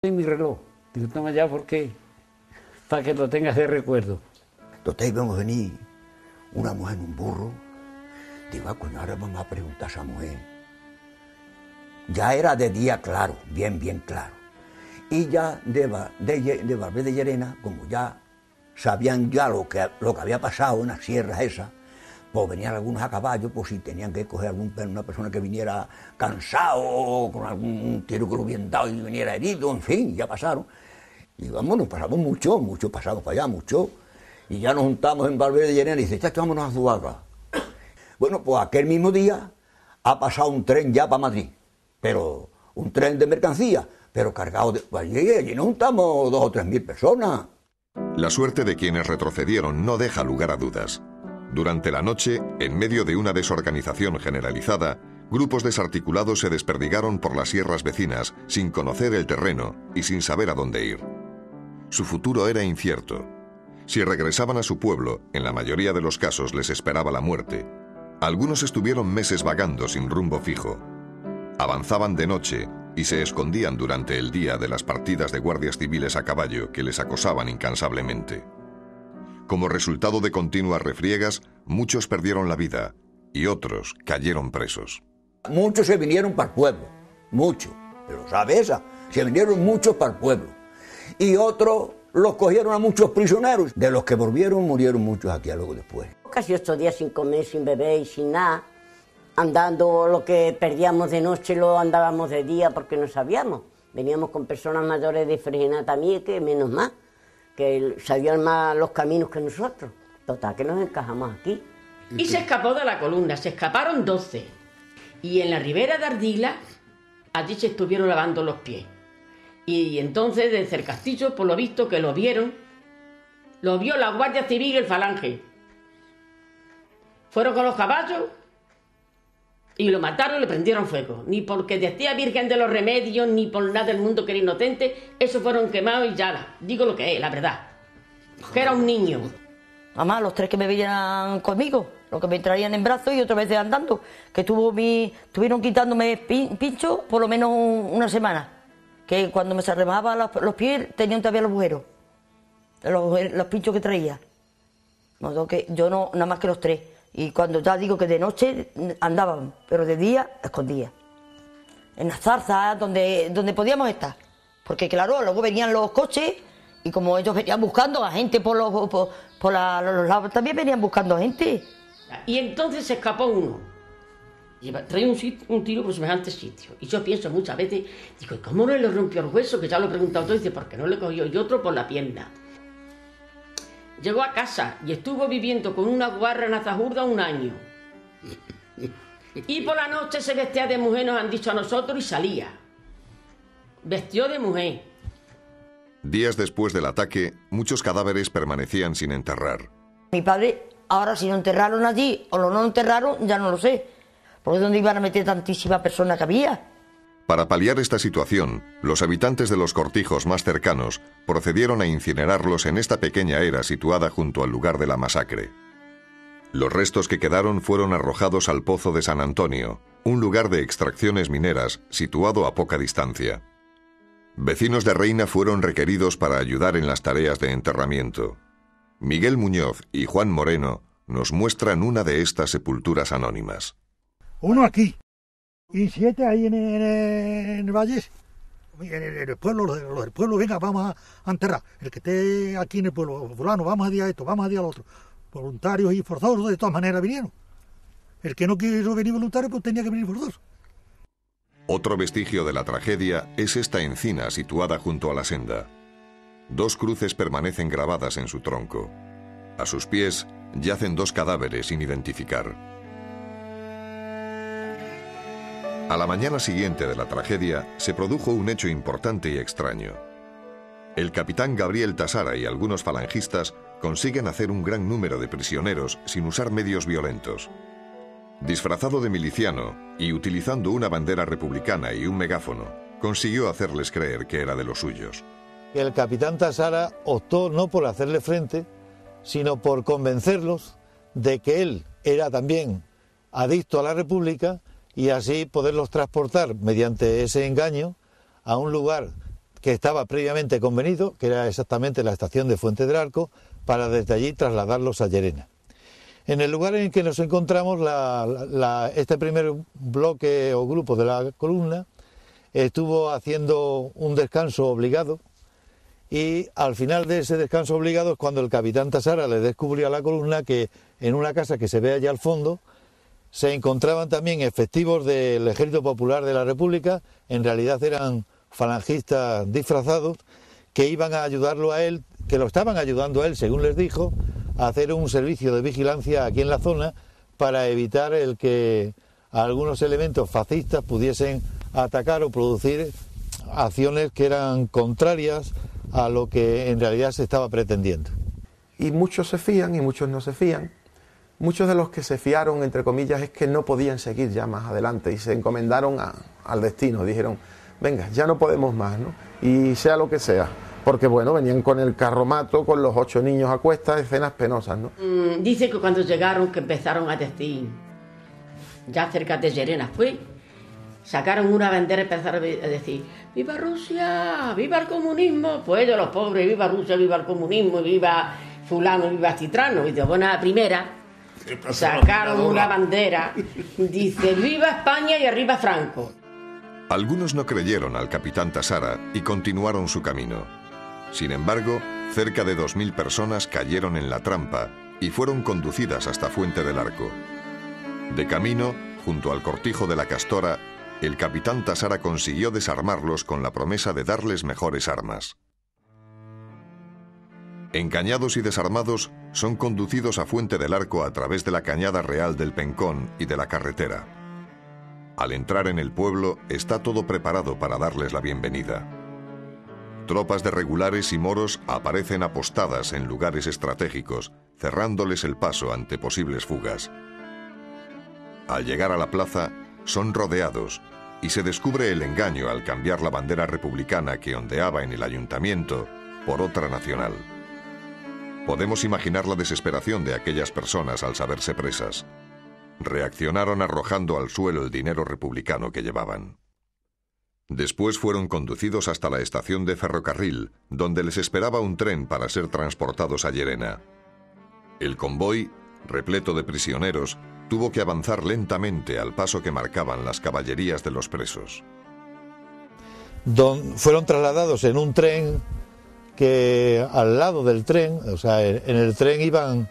Y mi reloj. Digo, toma ya, ¿por qué? Para que lo tengas de recuerdo. Entonces vemos venir una mujer en un burro. Digo, coño, ahora vamos a preguntar a esa mujer. Ya era de día claro, bien claro. Y ya de Valverde de Llerena, como ya sabían ya lo que había pasado en las sierras esas, pues venían algunos a caballo, pues si tenían que coger una persona que viniera cansado, con algún tiro que lo hubieran dado y viniera herido, en fin, ya pasaron. Y vamos, nos pasamos mucho pasamos para allá, mucho. Y ya nos juntamos en Valverde de Llerena y dice, chacho, vámonos a Zuaga. Bueno, pues aquel mismo día ha pasado un tren ya para Madrid, pero un tren de mercancía, pero cargado de... Allí nos juntamos 2.000 o 3.000 personas. La suerte de quienes retrocedieron no deja lugar a dudas. Durante la noche, en medio de una desorganización generalizada, grupos desarticulados se desperdigaron por las sierras vecinas sin conocer el terreno y sin saber a dónde ir. Su futuro era incierto. Si regresaban a su pueblo, en la mayoría de los casos les esperaba la muerte. Algunos estuvieron meses vagando sin rumbo fijo. Avanzaban de noche y se escondían durante el día de las partidas de guardias civiles a caballo que les acosaban incansablemente. Como resultado de continuas refriegas, muchos perdieron la vida y otros cayeron presos. Muchos se vinieron para el pueblo, muchos, pero ¿sabe esa? Se vinieron muchos para el pueblo. Y otros los cogieron a muchos prisioneros. De los que volvieron, murieron muchos aquí a luego después. Casi 8 días sin comer, sin beber y sin nada. Andando, lo que perdíamos de noche lo andábamos de día porque no sabíamos. Veníamos con personas mayores de Fregena también, que menos más, que sabían más los caminos que nosotros. Total, que nos encajamos aquí. Y se escapó de la columna, se escaparon 12. Y en la ribera de Ardila, allí se estuvieron lavando los pies. Y entonces desde el castillo, por lo visto que lo vio la Guardia Civil y el Falange. Fueron con los caballos y lo mataron y le prendieron fuego. Ni porque decía Virgen de los Remedios, ni por nada del mundo que era inocente, esos fueron quemados y ya, digo lo que es, la verdad. Que era un niño. Mamá, los 3 que me veían conmigo, los que me traían en brazos y otras veces andando, que estuvieron quitándome pinchos por lo menos una semana. Que cuando me se remaba los pies tenían todavía los agujeros, los pinchos que traía. No, que yo no, nada más que los 3. Y cuando ya digo que de noche andaban, pero de día escondía. En las zarzas donde podíamos estar. Porque claro, luego venían los coches y como ellos venían buscando a gente por los lados, también venían buscando a gente. Y entonces se escapó uno. Traía un tiro por semejante sitio. Y yo pienso muchas veces, digo, ¿y cómo no le rompió el hueso? Que ya lo he preguntado todo, y dice, ¿por qué no le cogió? Y otro por la pierna. Llegó a casa y estuvo viviendo con una guarra en Azajurda 1 año. Y por la noche se vestía de mujer, nos han dicho a nosotros, y salía. Vestió de mujer. Días después del ataque, muchos cadáveres permanecían sin enterrar. Mi padre, ahora si lo enterraron allí o lo no enterraron, ya no lo sé. ¿Por dónde iban a meter tantísima persona que había? Para paliar esta situación, los habitantes de los cortijos más cercanos procedieron a incinerarlos en esta pequeña era situada junto al lugar de la masacre. Los restos que quedaron fueron arrojados al Pozo de San Antonio, un lugar de extracciones mineras situado a poca distancia. Vecinos de Reina fueron requeridos para ayudar en las tareas de enterramiento. Miguel Muñoz y Juan Moreno nos muestran una de estas sepulturas anónimas. Uno aquí y 7 ahí en el valle, en el pueblo, los del pueblo, venga, vamos a enterrar. El que esté aquí en el pueblo, fulano, vamos a día esto, vamos a día lo otro. Voluntarios y forzosos de todas maneras vinieron. El que no quiso venir voluntario, pues tenía que venir forzoso. Otro vestigio de la tragedia es esta encina situada junto a la senda. 2 cruces permanecen grabadas en su tronco. A sus pies yacen 2 cadáveres sin identificar. A la mañana siguiente de la tragedia se produjo un hecho importante y extraño. El capitán Gabriel Tasara y algunos falangistas consiguen hacer un gran número de prisioneros sin usar medios violentos. Disfrazado de miliciano y utilizando una bandera republicana y un megáfono, consiguió hacerles creer que era de los suyos. El capitán Tasara optó no por hacerle frente, sino por convencerlos de que él era también adicto a la República y así poderlos transportar mediante ese engaño a un lugar que estaba previamente convenido, que era exactamente la estación de Fuente del Arco, para desde allí trasladarlos a Llerena. En el lugar en el que nos encontramos, este primer bloque o grupo de la columna estuvo haciendo un descanso obligado, y al final de ese descanso obligado es cuando el capitán Tasara le descubrió a la columna que en una casa que se ve allá al fondo se encontraban también efectivos del Ejército Popular de la República. En realidad eran falangistas disfrazados que iban a ayudarlo a él, que lo estaban ayudando a él, según les dijo, a hacer un servicio de vigilancia aquí en la zona para evitar el que algunos elementos fascistas pudiesen atacar o producir acciones que eran contrarias a lo que en realidad se estaba pretendiendo. Y muchos se fían y muchos no se fían. Muchos de los que se fiaron, entre comillas, es que no podían seguir ya más adelante y se encomendaron al destino. Dijeron, venga, ya no podemos más, ¿no? Y sea lo que sea. Porque, bueno, venían con el carromato, con los 8 niños a cuestas, escenas penosas, ¿no? Dice que cuando llegaron, que empezaron a decir, ya cerca de Llerena sacaron una bandera y empezaron a decir, ¡viva Rusia! ¡Viva el comunismo! Pues ellos, los pobres, ¡viva Rusia! ¡Viva el comunismo! ¡Viva fulano! ¡Viva Citrano! Y de buena primera sacaron una bandera, dice, ¡viva España y arriba Franco! Algunos no creyeron al capitán Tasara y continuaron su camino. Sin embargo, cerca de 2000 personas cayeron en la trampa y fueron conducidas hasta Fuente del Arco. De camino, junto al cortijo de la Castora, el capitán Tasara consiguió desarmarlos con la promesa de darles mejores armas. Encañados y desarmados, son conducidos a Fuente del Arco a través de la Cañada Real del Pencón y de la carretera. Al entrar en el pueblo, está todo preparado para darles la bienvenida. Tropas de regulares y moros aparecen apostadas en lugares estratégicos, cerrándoles el paso ante posibles fugas. Al llegar a la plaza, son rodeados y se descubre el engaño al cambiar la bandera republicana que ondeaba en el ayuntamiento por otra nacional. Podemos imaginar la desesperación de aquellas personas al saberse presas. Reaccionaron arrojando al suelo el dinero republicano que llevaban. Después fueron conducidos hasta la estación de ferrocarril, donde les esperaba un tren para ser transportados a Llerena. El convoy, repleto de prisioneros, tuvo que avanzar lentamente al paso que marcaban las caballerías de los presos. Fueron trasladados en un tren que al lado del tren, o sea, en el tren iban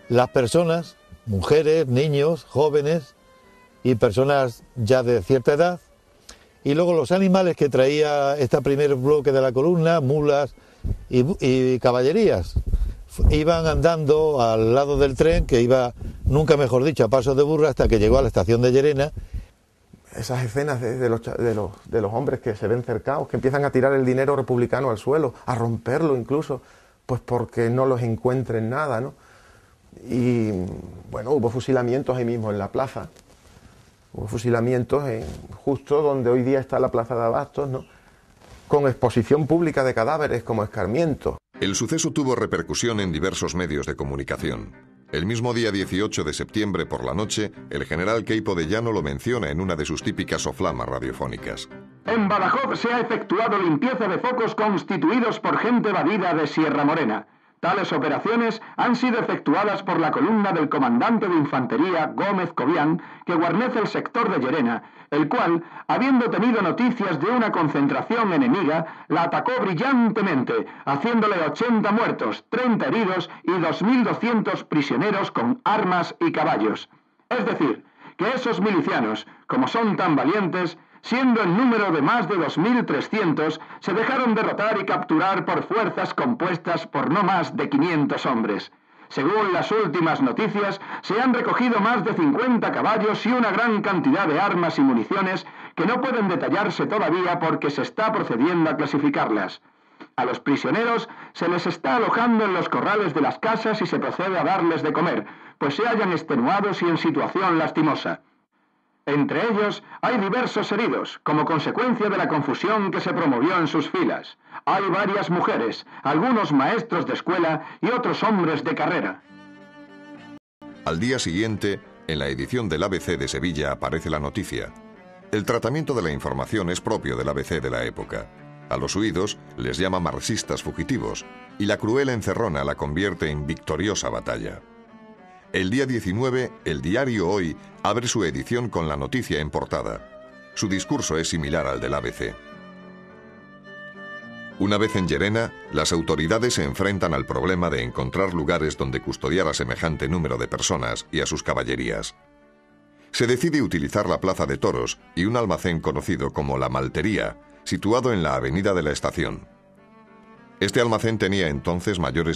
las personas, mujeres, niños, jóvenes y personas ya de cierta edad, y luego los animales que traía este primer bloque de la columna, mulas y caballerías, iban andando al lado del tren, que iba, nunca mejor dicho, a paso de burro, hasta que llegó a la estación de Llerena. Esas escenas de los hombres que se ven cercados, que empiezan a tirar el dinero republicano al suelo, a romperlo incluso, pues porque no los encuentren nada, ¿no? Y bueno, hubo fusilamientos ahí mismo en la plaza. Hubo fusilamientos justo donde hoy día está la plaza de Abastos, ¿no? Con exposición pública de cadáveres como escarmiento. El suceso tuvo repercusión en diversos medios de comunicación. El mismo día 18 de septiembre por la noche, el general Queipo de Llano lo menciona en una de sus típicas soflamas radiofónicas. En Badajoz se ha efectuado limpieza de focos constituidos por gente evadida de Sierra Morena. Tales operaciones han sido efectuadas por la columna del comandante de infantería Gómez Cobián, que guarnece el sector de Llerena, el cual, habiendo tenido noticias de una concentración enemiga, la atacó brillantemente, haciéndole 80 muertos, 30 heridos y 2.200 prisioneros con armas y caballos. Es decir, que esos milicianos, como son tan valientes, siendo en número de más de 2.300, se dejaron derrotar y capturar por fuerzas compuestas por no más de 500 hombres. Según las últimas noticias, se han recogido más de 50 caballos y una gran cantidad de armas y municiones que no pueden detallarse todavía porque se está procediendo a clasificarlas. A los prisioneros se les está alojando en los corrales de las casas y se procede a darles de comer, pues se hallan extenuados y en situación lastimosa. Entre ellos hay diversos heridos, como consecuencia de la confusión que se promovió en sus filas. Hay varias mujeres, algunos maestros de escuela y otros hombres de carrera. Al día siguiente, en la edición del ABC de Sevilla aparece la noticia. El tratamiento de la información es propio del ABC de la época. A los huidos les llama marxistas fugitivos y la cruel encerrona la convierte en victoriosa batalla. El día 19, el diario Hoy abre su edición con la noticia en portada. Su discurso es similar al del ABC. Una vez en Llerena, las autoridades se enfrentan al problema de encontrar lugares donde custodiar a semejante número de personas y a sus caballerías. Se decide utilizar la plaza de toros y un almacén conocido como La Maltería, situado en la avenida de la Estación. Este almacén tenía entonces mayores